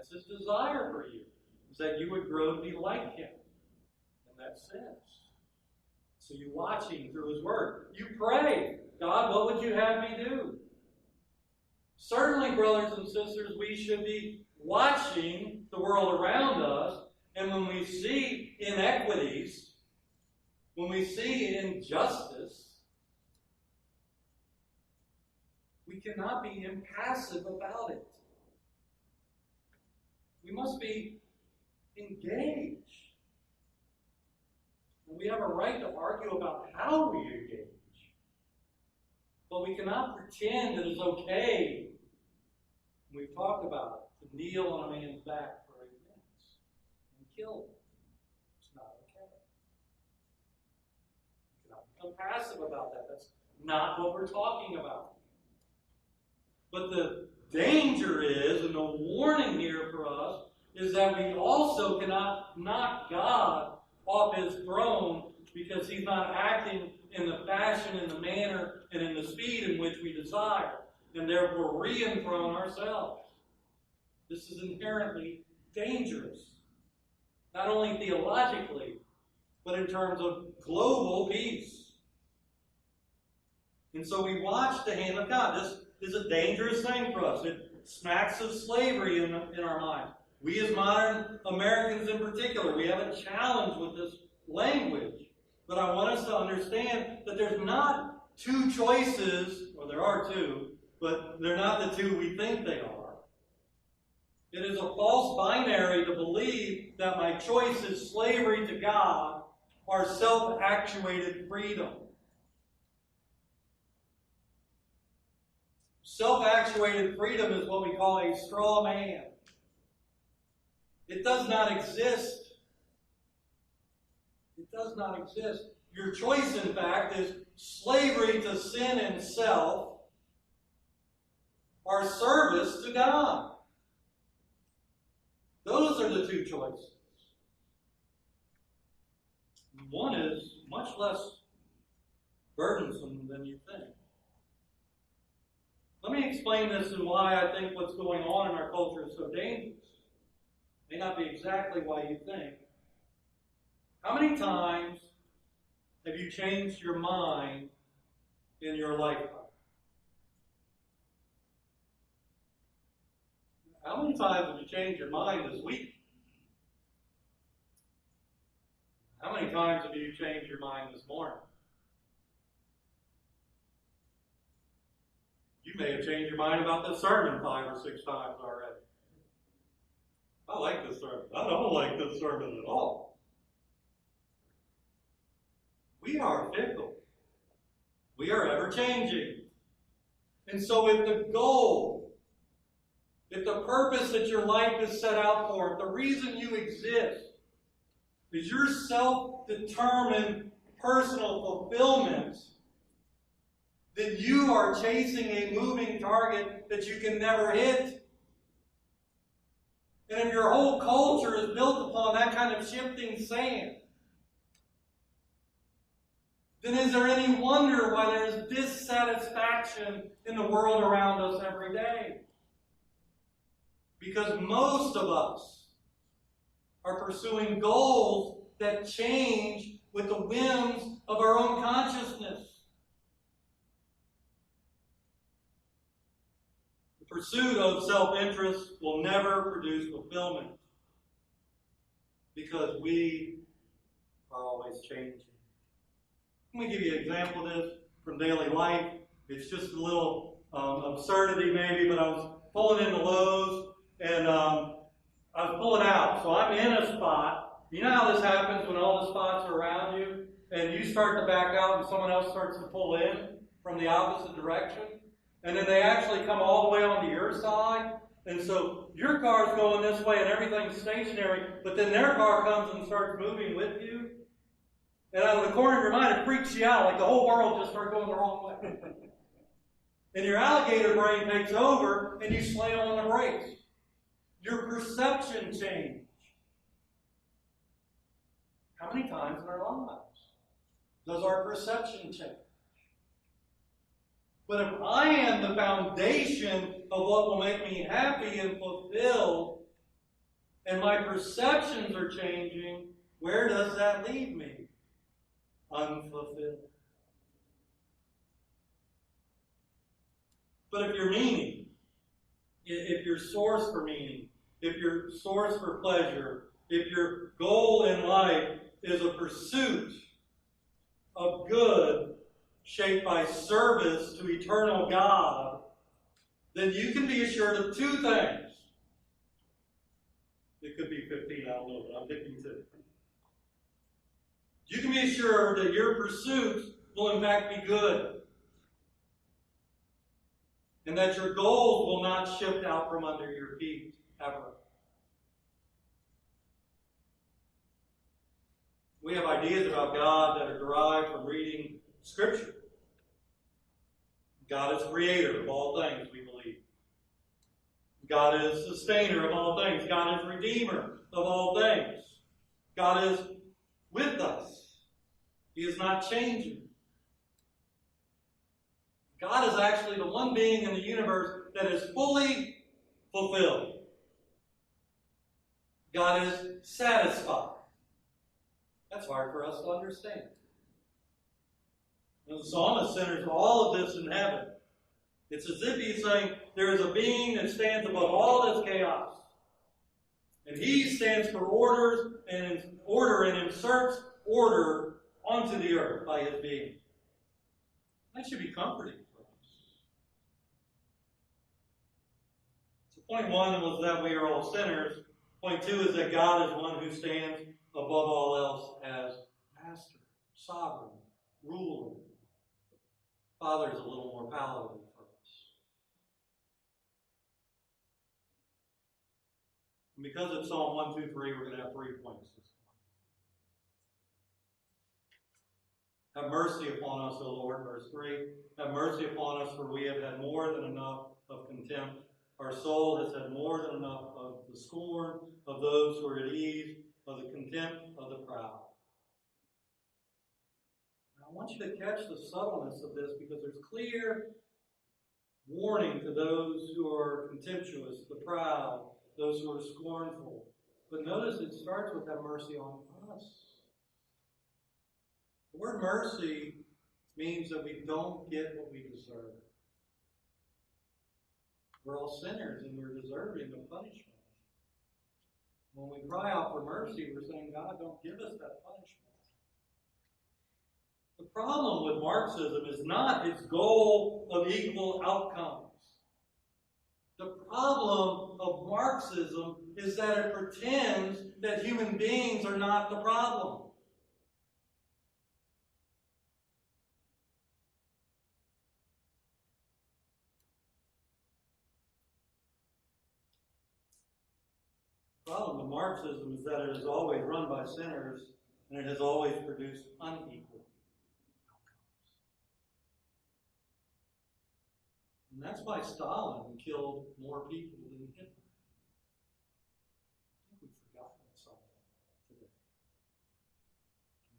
That's his desire for you, is that you would grow to be like him in that sense. So you watch him through his word. You pray, God, what would you have me do? Certainly, brothers and sisters, we should be watching the world around us, and when we see inequities, when we see injustice, we cannot be impassive about it. We must be engaged. And we have a right to argue about how we engage. But we cannot pretend it is okay. We've talked about it, to kneel on a man's back for 8 minutes and kill him. It's not okay. We cannot become passive about that. That's not what we're talking about. But the danger is, and the warning here for us, is that we also cannot knock God off his throne because he's not acting in the fashion, in the manner, and in the speed in which we desire, and therefore re-enthrone ourselves. This is inherently dangerous, not only theologically, but in terms of global peace. And so we watch the hand of God. This is a dangerous thing for us. It smacks of slavery in our minds. We as modern Americans in particular, we have a challenge with this language. But I want us to understand that there's not two choices, or there are two, but they're not the two we think they are. It is a false binary to believe that my choice is slavery to God or self-actuated freedom. Self-actuated freedom is what we call a straw man. It does not exist. It does not exist. Your choice, in fact, is slavery to sin and self or service to God. Those are the two choices. One is much less burdensome than you think. Let me explain this and why I think what's going on in our culture is so dangerous. It may not be exactly why you think. How many times have you changed your mind in your lifetime? How many times have you changed your mind this week? How many times have you changed your mind this morning? You may have changed your mind about this sermon 5 or 6 times already. I like this sermon. I don't like this sermon at all. We are fickle. We are ever changing. And so if the goal, if the purpose that your life is set out for, if the reason you exist is your self-determined personal fulfillment, then you are chasing a moving target that you can never hit. And if your whole culture is built upon that kind of shifting sand, then is there any wonder why there is dissatisfaction in the world around us every day? Because most of us are pursuing goals that change with the whims of our own consciousness. The pursuit of self-interest will never produce fulfillment because we are always changing. Let me give you an example of this from daily life. It's just a little absurdity maybe, but I was pulling into Lowe's and I was pulling out. So I'm in a spot. You know how this happens when all the spots are around you and you start to back out and someone else starts to pull in from the opposite direction? And then they actually come all the way onto your side. And so your car's going this way and everything's stationary, but then their car comes and starts moving with you. And out of the corner of your mind, it freaks you out, like the whole world just started going the wrong way. And your alligator brain takes over, and you slam on the brakes. Your perception change. How many times in our lives does our perception change? But if I am the foundation of what will make me happy and fulfilled, and my perceptions are changing, where does that leave me? Unfulfilled. But if your meaning, if your source for meaning, if your source for pleasure, if your goal in life is a pursuit of good shaped by service to eternal God, then you can be assured of two things. It could be 15, I don't know, but I'm picking two. You can be assured that your pursuit will in fact be good, and that your goals will not shift out from under your feet ever. We have ideas about God that are derived from reading Scripture. God is creator of all things, we believe. God is sustainer of all things. God is redeemer of all things. God is with us. He is not changing. God is actually the one being in the universe that is fully fulfilled. God is satisfied. That's hard for us to understand. And the psalmist centers all of this in heaven. It's as if he's saying there is a being that stands above all this chaos. And he stands for order and inserts order onto the earth by his being. That should be comforting for us. So point one was that we are all sinners. Point two is that God is one who stands above all else as master, sovereign, ruler. Father is a little more palatable for us. And because it's Psalm 1, 2, 3, we're going to have 3 points this morning. Have mercy upon us, O Lord, verse 3. Have mercy upon us, for we have had more than enough of contempt. Our soul has had more than enough of the scorn of those who are at ease, of the contempt of the proud. Now, I want you to catch the subtleness of this, because there's clear warning to those who are contemptuous, the proud, those who are scornful. But notice it starts with have mercy on us. The word mercy means that we don't get what we deserve. We're all sinners and we're deserving of punishment. When we cry out for mercy, we're saying, God, don't give us that punishment. The problem with Marxism is not its goal of equal outcomes. The problem of Marxism is that it pretends that human beings are not the problem. The problem with Marxism is that it is always run by sinners, and it has always produced unequal outcomes. And that's why Stalin killed more people than Hitler. I think we've forgotten some of that today.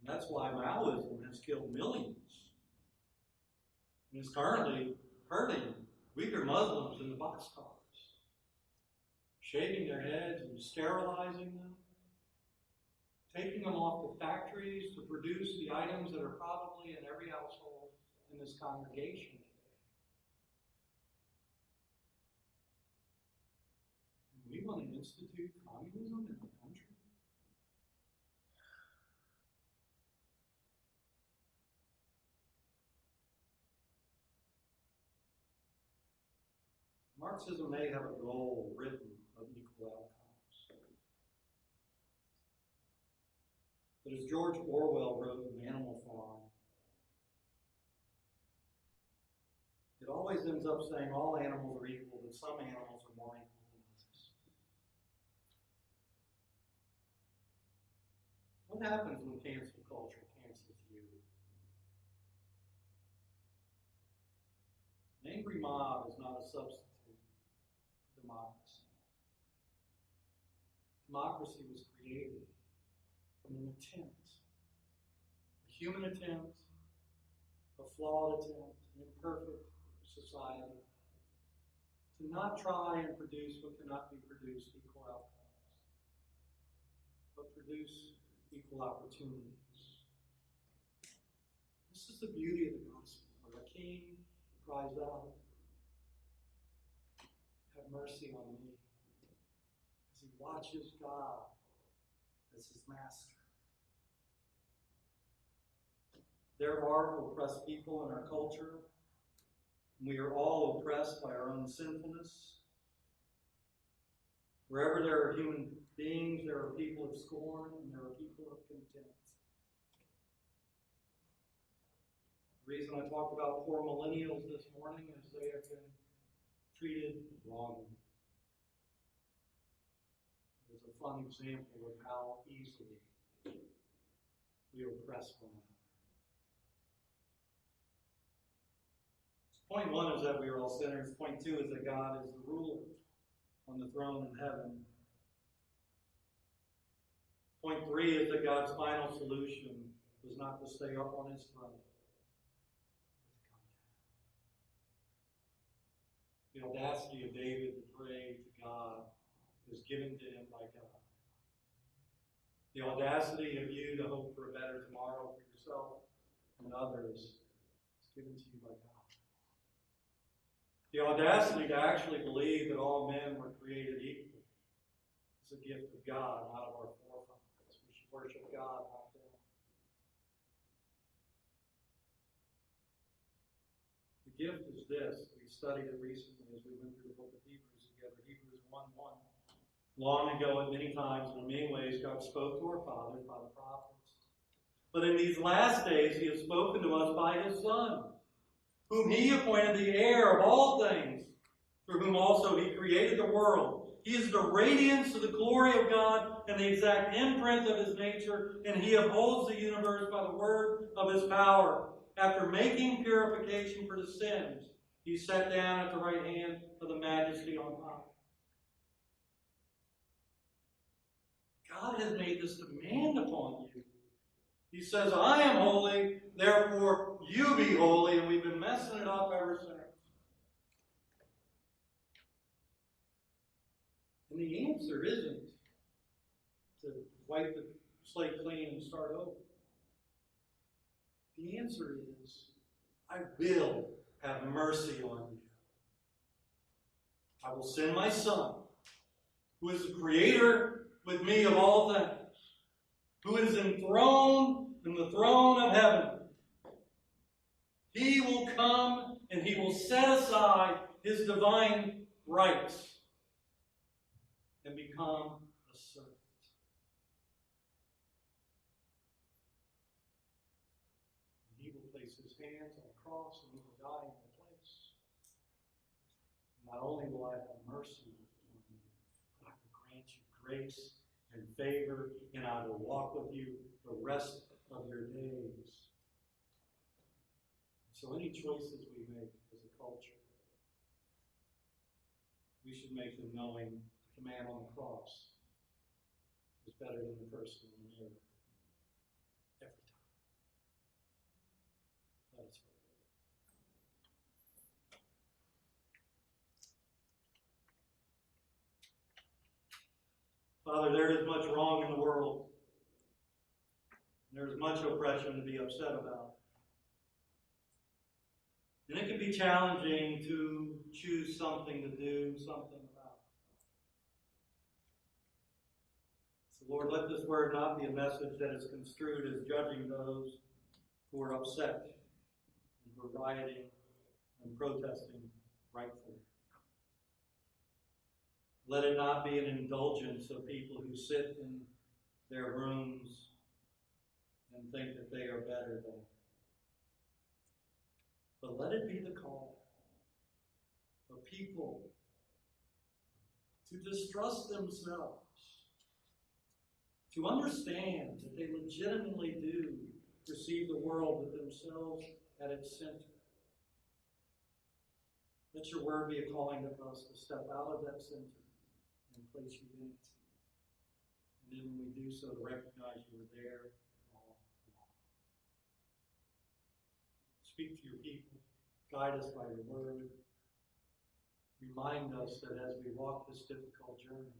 And that's why Maoism has killed millions. And is currently hurting Uyghur Muslims in the boxcars, shaving their heads and sterilizing them, taking them off the factories to produce the items that are probably in every household in this congregation today. And we want to institute communism in our country? Marxism may have a goal written of equal outcomes. But as George Orwell wrote in Animal Farm, it always ends up saying all animals are equal, but some animals are more equal than others. What happens when cancel culture cancels you? An angry mob is not a substitute for democracy. Democracy was created from an attempt, a human attempt, a flawed attempt, an imperfect society, to not try and produce what cannot be produced, equal outcomes. but produce equal opportunities. This is the beauty of the gospel, where a king cries out, "Have mercy on me," as he watches God as his master. There are oppressed people in our culture. We are all oppressed by our own sinfulness. Wherever there are human beings, there are people of scorn and there are people of contempt. The reason I talked about poor millennials this morning is they have been treated wrongly. It is a fun example of how easily we oppress one another. Point one is that we are all sinners. Point two is that God is the ruler on the throne in heaven. Point three is that God's final solution was not to stay up on his throne, but to come down. The audacity of David to pray to God is given to him by God. The audacity of you to hope for a better tomorrow for yourself and others is given to you by God. The audacity to actually believe that all men were created equal is a gift of God, not of our forefathers. We should worship God, not them. The gift is this. We studied it recently as we went through the book of Hebrews together. Hebrews 1:1. Long ago, at many times, and in many ways, God spoke to our fathers by the prophets. But in these last days, he has spoken to us by his Son, whom he appointed the heir of all things, through whom also he created the world. He is the radiance of the glory of God and the exact imprint of his nature, and he upholds the universe by the word of his power. After making purification for the sins, he sat down at the right hand of the Majesty on high. God has made this demand upon you. He says, "I am holy, therefore you be holy," and we've been messing it up ever since. And the answer isn't to wipe the slate clean and start over. The answer is, I will have mercy on you. I will send my Son, who is the creator with me of all things, who is enthroned in the throne of heaven. He will come and he will set aside his divine rights and become a servant. And he will place his hands on the cross and he will die in your place. Not only will I have mercy on you, but I will grant you grace and favor, and I will walk with you the rest of your days. So any choices we make as a culture, we should make them knowing the command on the cross is better than the person in the mirror. Every time. Let us pray. Father, there is much wrong in the world. There is much oppression to be upset about. And it can be challenging to choose something to do something about. So Lord, let this word not be a message that is construed as judging those who are upset and who are rioting and protesting rightfully. Let it not be an indulgence of people who sit in their rooms and think that they are better than. But let it be the call of people to distrust themselves, to understand that they legitimately do perceive the world with themselves at its center. Let your word be a calling to us to step out of that center and place you in it. And then when we do so, to recognize you were there all along. Speak to your people. Guide us by your word. Remind us that as we walk this difficult journey,